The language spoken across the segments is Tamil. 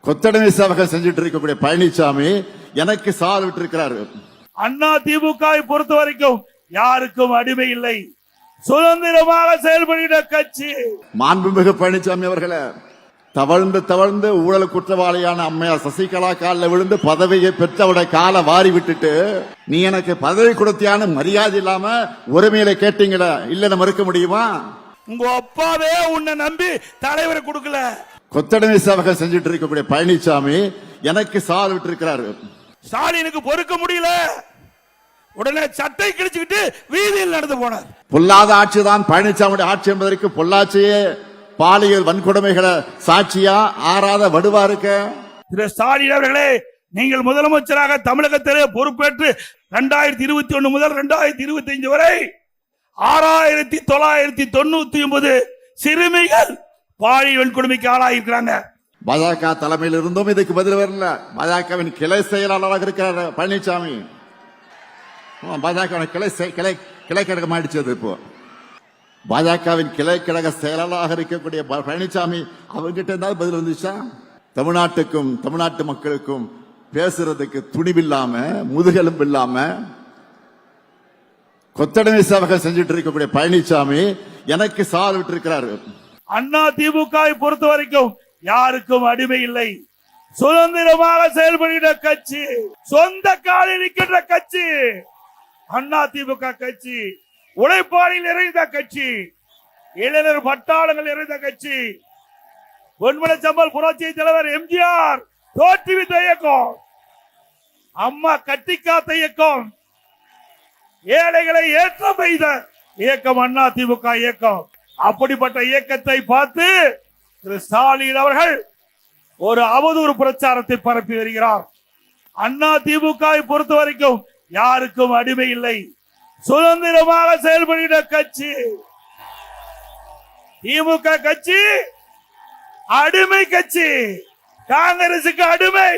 கொத்தடிமை சேவகர் செஞ்சுட்டு இருக்கக்கூடிய பழனிசாமி எனக்கு சால் விட்டு இருக்கிறாரு. அண்ணா திமுகவை பொறுத்த வரைக்கும் யாருக்கும் அடிமை இல்லை, சுதந்திரமாக செயல்படுகிற கட்சி. மாண்புமிகு பழனிசாமி அவர்களே, தவழ்ந்து தவழ்ந்து ஊழல் குற்றவாளியான அம்மையார் சசிகலா காலில் விழுந்து பதவியை பெற்றவுடைய கால வாரி விட்டுட்டு நீ எனக்கு பதவி கொடுத்தியான மரியாதை இல்லாம உரிமையில கேட்டீங்கள, இல்ல மறுக்க முடியுமா? உங்க அப்பாவே உன்னை நம்பி தலைவரை கொடுக்கல. கொத்தடிமை சேவகர் செஞ்சுட்டு இருக்கக்கூடிய பழனிசாமி எனக்கு சால் விட்டு இருக்கிறாரு. ஸ்டாலினுக்கு பொறுக்க முடியல, உடனே சட்டை கிழிச்சுக்கிட்டு வீதியில் நடந்து போனார். பொல்லாத ஆட்சிதான் பழனிசாமி ஆட்சி என்பதற்கு பொள்ளாச்சியே பாலியல் வன்கொடுமைகளை சாட்சியா ஆறாத வடுவா இருக்க. திரு ஸ்டாலின் அவர்களே, நீங்கள் முதலமைச்சராக தமிழகத்திலே பொறுப்பேற்று 2021 முதல் 2025 வரை 6999 சிறுமிகள் பாலியல் வன்கொடுமைக்கு ஆளாயிருக்கிறாங்க. பாஜக தலைமையில் இருந்தும் இதுக்கு பதில் வரல. பாஜகவின் கிளை செயலாளராக இருக்கிறார் பழனிசாமி. பாஜக கிளை கழகம் ஆயிடுச்சது. இப்போ பாஜகவின் கிளை கழக செயலாளராக இருக்கக்கூடிய பழனிசாமி அவர்கிட்ட இருந்தாலும் பதில் வந்துச்சா? தமிழ்நாட்டுக்கும் தமிழ்நாட்டு மக்களுக்கும் பேசுறதுக்கு துணிவில்லாம முதுகெலும்பு இல்லாம கொத்தடிமை சேவகர் செஞ்சுட்டு இருக்கக்கூடிய பழனிசாமி எனக்கு சால் விட்டு இருக்கிறாரு. அண்ணா திமுகவை பொறுத்த வரைக்கும் யாருக்கும் அடிமை இல்லை, சுதந்திரமாக செயல்படுகிற கட்சி, சொந்த காலில் நிற்கின்ற கட்சி. அண்ணா திமுக கட்சி உழைப்பாளில் நிறைந்த கட்சி, இளைஞர் பட்டாளங்கள் நிறைந்த கட்சி. பொன்மலை சம்பல் புரட்சி தலைவர் எம்ஜிஆர் தோற்றுவித்த இயக்கம், அம்மா கட்டி காத்த இயக்கம், ஏழைகளை ஏற்ற பெய்த இயக்கம் அண்ணா திமுக இயக்கம். அப்படிப்பட்ட இயக்கத்தை பார்த்து திரு ஸ்டாலின் அவர்கள் ஒரு அவதூறு பிரச்சாரத்தை பரப்பி வருகிறார். அண்ணா திமுகவை பொறுத்த வரைக்கும் யாருக்கும் அடிமை இல்லை, சுதந்திரமாக செயல்படுகிற கட்சி. திமுக கட்சி அடிமை கட்சி, காங்கிரசுக்கு அடிமை.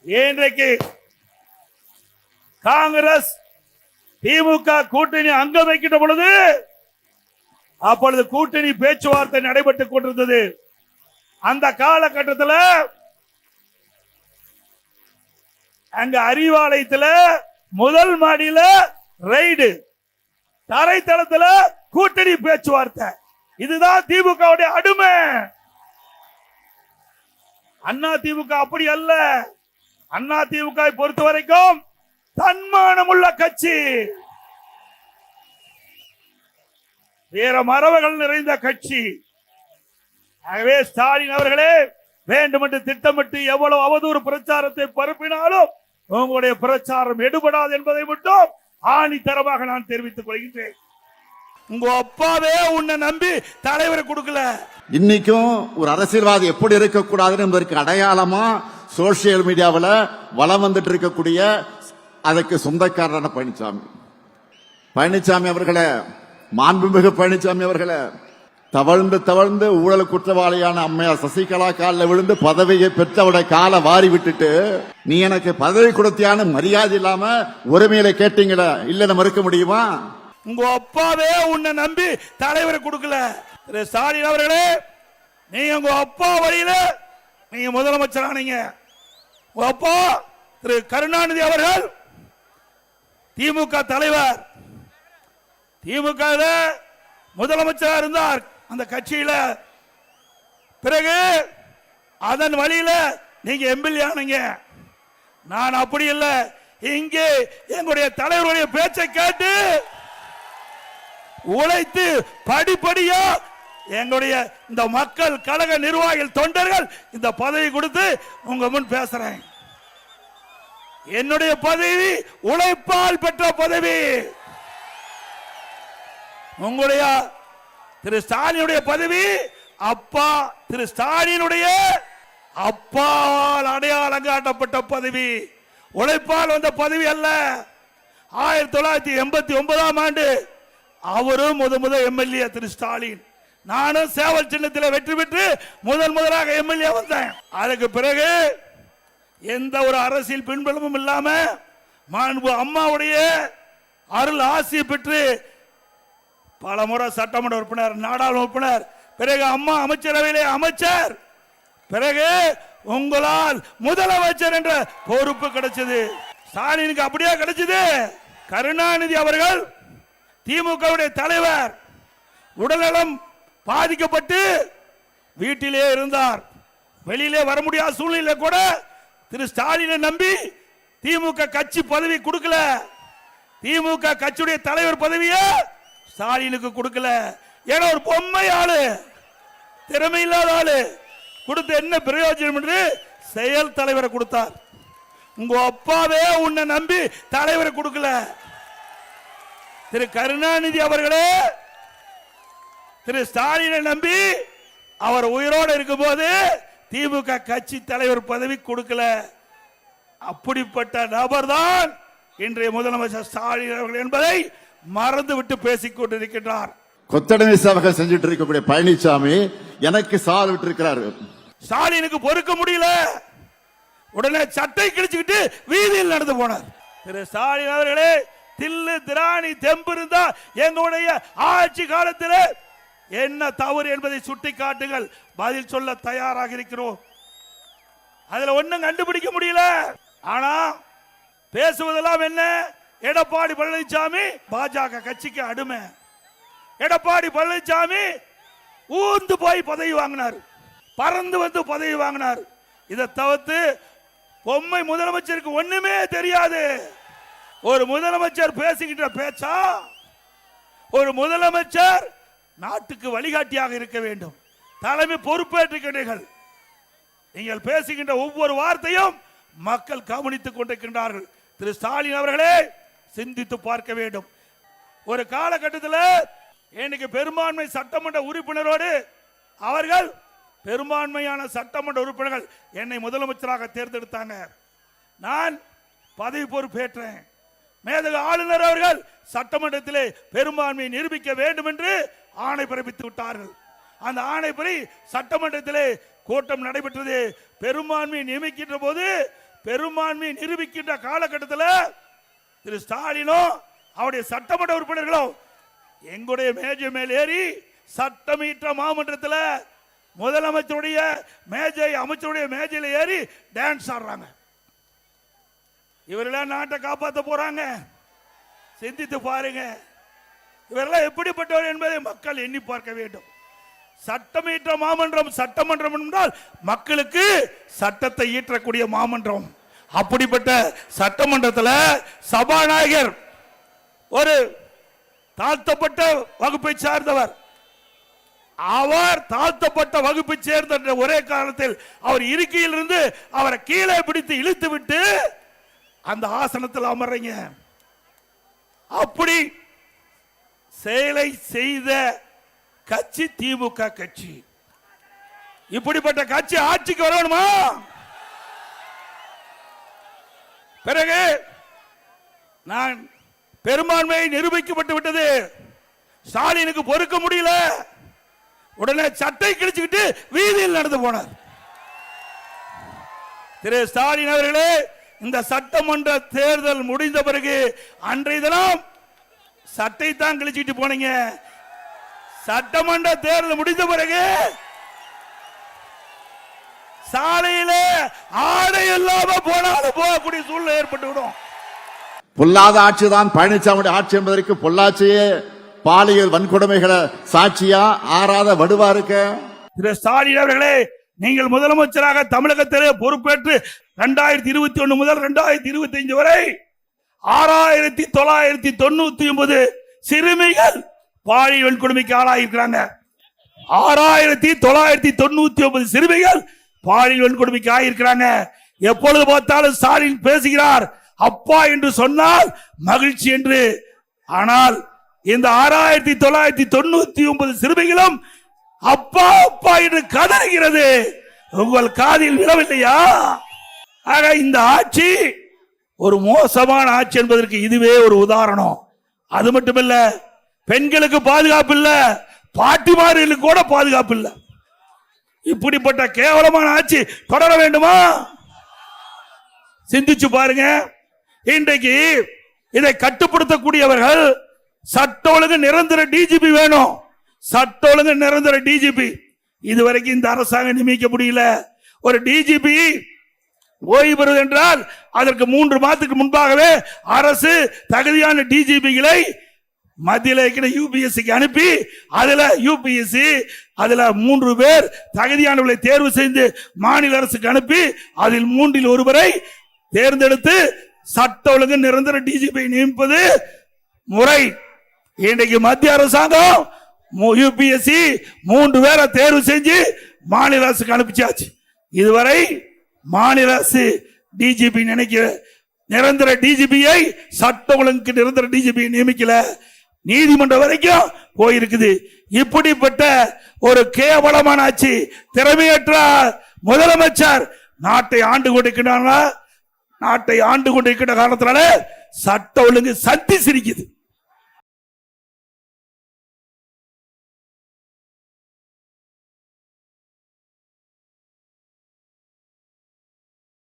இன்றைக்கு காங்கிரஸ் திமுக கூட்டணி அங்கம் வைக்கின்ற பொழுது அப்பொழுது கூட்டணி பேச்சுவார்த்தை நடைபெற்றுக் கொண்டிருந்தது. அந்த காலகட்டத்தில் அங்க அறிவாலயத்தில் முதல் மாடியில ரைடு, தரைத்தளத்துல கூட்டணி பேச்சுவார்த்தை. இதுதான் திமுக அடிமை. அண்ணா திமுக அப்படி அல்ல. அண்ணா திமுக பொறுத்த வரைக்கும் தன்மானம் உள்ள கட்சி, வீர மரபுகள் நிறைந்த கட்சி. ஆகவே ஸ்டாலின் அவர்களே, வேண்டுமென்று திட்டமிட்டு எவ்வளவு அவதூறு பிரச்சாரத்தை பரப்பினாலும் உங்களுடைய பிரச்சாரம் எடுபடாது என்பதை மட்டும் ஆணித்தரமாக நான் தெரிவித்துக் கொள்கின்றேன். உங்க அப்பாவே உன்னை நம்பி தலைவரை கொடுக்கல. இன்னைக்கும் ஒரு அரசியல்வாதி எப்படி இருக்கக்கூடாதுன்னு என்பதற்கு அடையாளமா சோசியல் மீடியாவில் வலம் வந்துட்டு இருக்கக்கூடிய அதற்கு சொந்தக்காரரான பழனிசாமி அவர்களே, மாண்புமிகு பழனிசாமி அவர்களே, தவழ்ந்து தவழ்ந்து ஊழல் குற்றவாளியான அம்மையார் சசிகலா காலில் விழுந்து பதவியை பெற்றவுடைய கால வாரி விட்டுட்டு நீ எனக்கு பதவி கொடுத்தியான மரியாதை இல்லாம உரிமையில கேட்டீங்கள, இல்ல மறுக்க முடியுமா? உங்க அப்பாவே உன்னை நம்பி தலைவரை கொடுக்கல. திரு ஸ்டாலின் அவர்களே, நீங்க உங்க அப்பா வழியில நீங்க முதலமைச்சர் ஆனீங்க. உங்க அப்பா திரு கருணாநிதி அவர்கள் திமுக தலைவர், திமுக முதலமைச்சராக இருந்தார் அந்த கட்சியில. பிறகு அதன் வழியில நீங்க எம்எல்ஏ ஆனீங்க. நான் அப்படி இல்லை. இங்கே எங்களுடைய தலைவருடைய பேச்சை கேட்டு உழைத்து படிப்படியா எங்களுடைய இந்த மக்கள் கழக நிர்வாகிகள் தொண்டர்கள் இந்த பதவி கொடுத்து உங்க முன் பேசுறேன். என்னுடைய பதவி உழைப்பால் பெற்ற பதவி. உங்களுடைய திரு ஸ்டாலினுடைய பதவி அப்பா திரு ஸ்டாலினுடைய அப்பாவால் அடையாளம் காட்டப்பட்ட பதவி, உழைப்பால் வந்த பதவி அல்ல. 1989 ஆண்டு அவரும் முத எம்எல்ஏ திரு ஸ்டாலின், நானும் சேவல் சின்னத்தில் வெற்றி பெற்று முதலாக எம்எல்ஏ வந்தேன். அதுக்கு பிறகு எந்த ஒரு அரசியல் பின்புலமும் இல்லாம மாண்பு அம்மாவுடைய அருள் ஆசி பெற்று பல முறை சட்டமன்ற உறுப்பினர், நாடாளுமன்ற உறுப்பினர், பிறகு அம்மா அமைச்சரவையிலே அமைச்சர், பிறகு உங்களால் முதலமைச்சர் என்ற பொறுப்பு கிடைச்சது. ஸ்டாலினுக்கு அப்படியே கிடைச்சது. கருணாநிதி அவர்கள் திமுகவுடைய தலைவர் உடல்நலம் பாதிக்கப்பட்டு வீட்டிலே இருந்தார். வெளியிலே வர முடியாத சூழ்நிலை கூட திரு ஸ்டாலினை நம்பி திமுக கட்சி பதவி கொடுக்கல. திமுக கட்சியுடைய தலைவர் பதவியை ஸ்டாலினுக்கு கொடுக்கல. ஏன்னா ஒரு பொம்மை ஆளு, திறமை இல்லாத ஆளு கொடுத்த என்ன பிரயோஜனம் என்று செயல் தலைவரை கொடுத்தார். உங்க அப்பாவே உன்னை நம்பி தலைவரை கொடுக்கல. திரு கருணாநிதி அவர்களே திரு ஸ்டாலினை நம்பி அவர் உயிரோடு இருக்கும் போது திமுக கட்சி தலைவர் பதவி கொடுக்கல. அப்படிப்பட்ட நபர் தான் இன்றைய முதலமைச்சர் ஸ்டாலின் அவர்கள் என்பதை மறந்துவிட்டு பேசிக் கொண்டிருக்கின்றார். கொத்தடிமை சேவகம் செஞ்சுட்டு இருக்கக்கூடிய பழனிசாமி எனக்கு சால் விட்டு இருக்கிறார். ஸ்டாலினுக்கு பொறுக்க முடியல. உடனே சட்டை கிழிச்சுக்கிட்டு வீதியில் நடந்து போனார். திரு ஸ்டாலின் அவர்களே, தில்லு திராணி தெம்பு இருந்தா எங்களுடைய ஆட்சி காலத்தில் என்ன தவறு என்பதை சுட்டி காட்டுங்கள், பதில் சொல்ல தயாராக இருக்கிறோம். அதுல ஒண்ணும் கண்டுபிடிக்க முடியல. ஆனா பேசுவதெல்லாம் என்ன? எடப்பாடி பழனிசாமி பாஜக கட்சிக்கு அடிமை. எடப்பாடி பழனிசாமி ஊர்ந்து போய் பதவி வாங்கினார், பறந்து வந்து பதவி வாங்கினார். இதை தவிர்த்து பொம்மை முதலமைச்சருக்கு ஒண்ணுமே தெரியாது. ஒரு முதலமைச்சர் பேசுகின்ற பேச்சா? ஒரு முதலமைச்சர் நாட்டுக்கு வழிகாட்டியாக இருக்க வேண்டும். தலைமை பொறுப்பேற்றுகிறீர்கள். நீங்கள் பேசுகின்ற ஒவ்வொரு வார்த்தையும் மக்கள் கவனித்துக் கொண்டிருக்கின்றார்கள். திரு ஸ்டாலின் அவர்களே, சிந்தித்து பார்க்க வேண்டும். ஒரு காலகட்டத்தில் இன்னைக்கு பெரும்பான்மை சட்டமன்ற உறுப்பினரோடு அவர்கள் பெரும்பான்மையான சட்டமன்ற உறுப்பினர்கள் என்னை முதலமைச்சராக தேர்ந்தெடுத்தாங்க. நான் பதவி பொறுப்பேற்றேன். மேதகு ஆளுநர் அவர்கள் சட்டமன்றத்திலே பெரும்பான்மையை நிரூபிக்க வேண்டும் என்று ஆணை பிறப்பித்து விட்டார்கள். அந்த ஆணைப்படி சட்டமன்றத்திலே கூட்டம் நடைபெற்றது. பெரும்பான்மையை நியமிக்கின்ற போது, பெரும்பான்மையை நிரூபிக்கின்ற காலகட்டத்தில் திரு ஸ்டாலினும் அவருடைய சட்டமன்ற உறுப்பினர்களும் எங்களுடைய மேஜை மேல் ஏறி சட்டமீற்ற மாமன்றத்தில் முதலமைச்சருடைய மேஜை, அமைச்சருடைய மேஜையில் ஏறி டான்ஸ் ஆடுறாங்க. இவரெல்லாம் நாட்டை காப்பாற்ற போறாங்க. சிந்தித்து பாருங்க, இவரெல்லாம் எப்படிப்பட்டவர் என்பதை மக்கள் எண்ணி பார்க்க வேண்டும். சட்டமீற்ற மாமன்றம், சட்டமன்றம் என்றால் மக்களுக்கு சட்டத்தை ஈற்றக்கூடிய மாமன்றம். அப்படிப்பட்ட சட்டமன்றத்தில் சபாநாயகர் ஒரு தாழ்த்தப்பட்ட வகுப்பை சார்ந்தவர். அவர் தாழ்த்தப்பட்ட வகுப்பை சேர்ந்த ஒரே காரணத்தில் அவர் இருக்கையில் இருந்து அவரை கீழே பிடித்து இழுத்து விட்டு அந்த ஆசனத்தில் அமர்றீங்க. அப்படி செயலை செய்த கட்சி திமுக கட்சி. இப்படிப்பட்ட கட்சி ஆட்சிக்கு வரணுமா? பிறகு நான் பெரும்பான்மையை நிரூபிக்கப்பட்டு விட்டது. ஸ்டாலினுக்கு பொறுக்க முடியல. உடனே சட்டை கிழிச்சுக்கிட்டு வீதியில் நடந்து போனார். திரு ஸ்டாலின் அவர்களே, இந்த சட்டமன்ற தேர்தல் முடிந்த பிறகு அன்றைய தினம் சட்டை தான் கிழிச்சிட்டு போனீங்க. சட்டமன்ற தேர்தல் முடிந்த பிறகு சாலையில ஆடை இல்லாம போனாலும் போகக்கூடிய சூழ்நிலை ஏற்பட்டுவிடும். பொல்லாத ஆட்சிதான் பழனிசாமியுடைய ஆட்சி என்பதற்கு பொள்ளாச்சியே பாலியல் வன்கொடுமைகளை சாட்சியா ஆறாத வடுவா இருக்க. திரு ஸ்டாலின் அவர்களே, நீங்கள் முதலமைச்சராக தமிழகத்திலே பொறுப்பேற்று 2021 முதல் 2025 வரை 6999 சிறுமிகள் பாலியல் வன்கொடுமைக்கு ஆளாயிருக்கிறாங்க. 6999 சிறுமிகள் பாலியல் வன்கொடுமைக்கு ஆகியிருக்கிறாங்க. எப்பொழுது பார்த்தாலும் ஸ்டாலின் பேசுகிறார் அப்பா என்று சொன்னால் மகிழ்ச்சி என்று. ஆனால் இந்த 6999 சிறுமிகளும் அப்பா அப்பா என்று கதறுகிறது. உங்கள் காதில் விழவில்லையா? ஆக இந்த ஆட்சி ஒரு மோசமான ஆட்சி என்பதற்கு இதுவே ஒரு உதாரணம். அது மட்டுமல்ல, பெண்களுக்கு பாதுகாப்பு இல்ல, பாட்டிமார்களுக்கு கூட பாதுகாப்பு இல்ல. இப்படிப்பட்ட கேவலமான ஆட்சி தொடர வேண்டுமா? சிந்திச்சு பாருங்க. இன்றைக்கு இதை கட்டுப்படுத்தக்கூடியவர்கள் சட்ட ஒழுங்கு நிரந்தர டிஜிபி வேணும். சட்ட ஒழுங்கு நிரந்தர டிஜிபி இதுவரைக்கும் இந்த அரசாங்கம் நியமிக்க முடியல. ஒரு டிஜிபி ஓய்வு பெறுவது என்றால் அதற்கு 3 மாதத்துக்கு முன்பாகவே அரசு தகுதியான டிஜிபிகளை மத்தியில் யூபிஎஸ்சிக்கு அனுப்பி அதுல யூபிஎஸ்சி அதுல 3 பேர் தகுதியானவர்களை தேர்வு செய்து மாநில அரசுக்கு அனுப்பி அதில் 3 ஒருவரை தேர்ந்தெடுத்து சட்ட ஒழுங்கு நிரந்தர டிஜிபி நியமிப்பது முறை. இன்றைக்கு மத்திய அரசாங்கம் யூபிஎஸ்சி 3 பேரை தேர்வு செஞ்சு மாநில அரசுக்கு அனுப்பிச்சாச்சு. இதுவரை மாநில அரசு டிஜிபி நினைக்கிற நிரந்தர டிஜிபியை சட்ட ஒழுங்கு நிரந்தர டிஜிபி நியமிக்கல, நீதிமன்றம் வரைக்கும் போயிருக்குது. இப்படிப்பட்ட ஒரு கேவலமான ஆட்சி, திறமையற்ற முதலமைச்சர் நாட்டை ஆண்டு கொண்டிருக்கின்ற காரணத்தினால சட்ட ஒழுங்கு சந்தி சிரிக்குது.